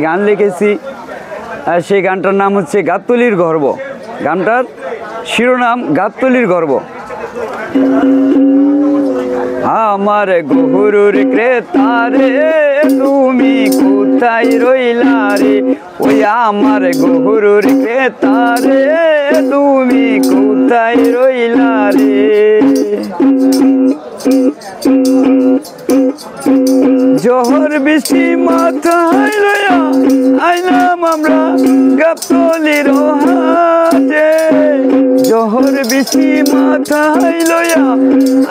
গান লিখেছি। সেই গানটার নাম হচ্ছে গাবতলীর গর্ব। গানটার শিরোনাম গাবতলীর গর্ব। আমার গরুর ক্রেতারে তুমি কোথায় রইলা রে, ওই আমার গরুর ক্রেতারে তুমি কোথায় রইলা রে। জোহর বৃষ্টি মাথায় লইয়া আইলাম আমরা গাবতলীর হাটে। জোহর বৃষ্টি মাথায় লইয়া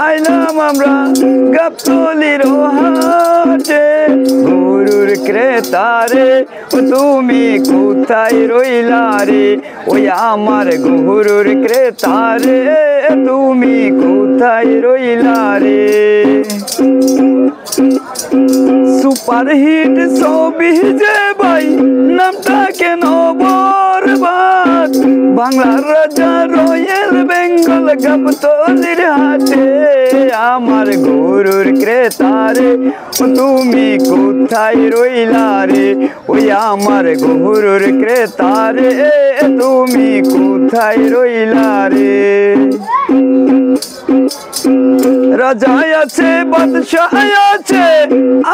আইলাম আমরা গাবতলীর হাটে। গরুর ক্রেতারে তুমি কোথায় রইলা রে, ওই আমার গরুর ক্রেতারে তুমি কোথায় রইলা রে। সুপারহিট ছবি যে ভাই নামটা কেন বরবাদ, বাংলার রাজা রয়্যাল বেঙ্গল গাবতলীর হাটে। আমার গরুর ক্রেতারে তুমি কোথায় রইলা রে, ওই আমার গরুর ক্রেতারে তুমি কোথায় রইলা রে। রাজা আছে বাদশাহ আছে,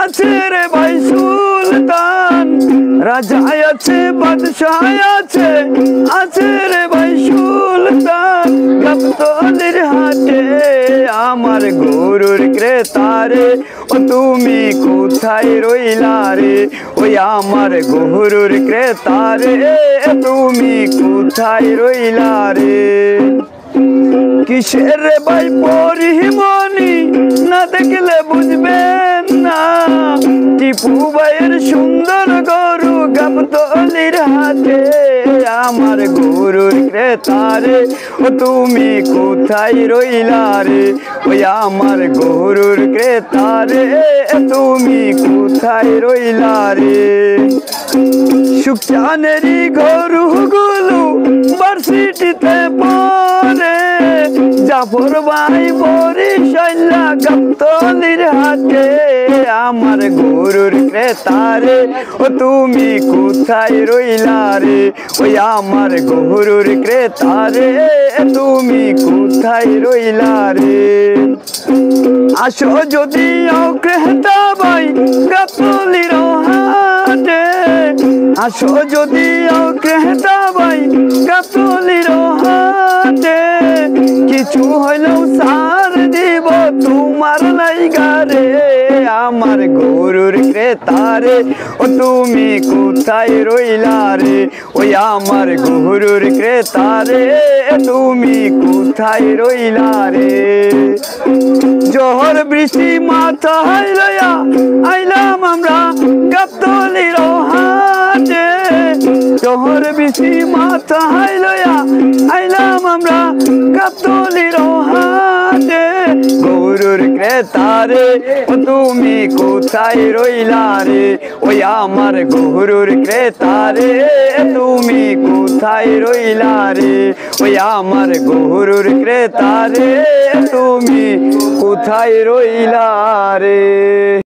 আছে রে ভাই সুলতান। রাজা আছে বাদশাহ আছে, আছে রে ভাই সুলতান। গাবতলীর হাটে আমার গরুর ক্রেতারে তুমি কোথায় রইলা রে, ওই আমার গরুর ক্রেতারে তুমি কোথায় রইলা রে। কিসের ভাই পরিমণি না দেখলে বুঝবেন না, টিপু ভাইয়ের সুন্দর গরু গাবতলীর হাটে। আমার গরুর ক্রেতারে তুমি কোথায় রইলা রে, ওই আমার গরুর ক্রেতারে তুমি কোথায় রইলা রে। সুখচানেরই গরুগুলো ভার্সিটিতে পড়ে, জাফর ভাই বরিশাইলা গাবতলীর হাটে। আমার গরুর ক্রেতারে তুমি কোথায় রইলা রে, ওই আমার গরুর ক্রেতারে তুমি কোথায় রইলা রে। আসো যদি ক্রেতা ভাই গাবতলীর হাটে, আসো যদি ক্রেতা ভাই গাবতলীর হাটে। কিছু হইলেও সার দিব তোমার লাইগারে। আমার গরুর ক্রেতারে তুমি কোথায় রইলা রে, ওই আমার গরুর ক্রেতারে তুমি কোথায় রইলা রে। জোহর বৃষ্টি মাথায় লইয়া আইলাম আমরা গাবতলীর হাটে। জোহর বৃষ্টি মাথায় লইয়া আইলাম আমরা গাবতলীর হাটে। গরুর ক্রেতারে তুমি কোথায় রইলা রে, ওই আমার গরুর ক্রেতারে তুমি কোথায় রইলা রে, ওই আমার গরুর ক্রেতারে তুমি কোথায় রইলা রে।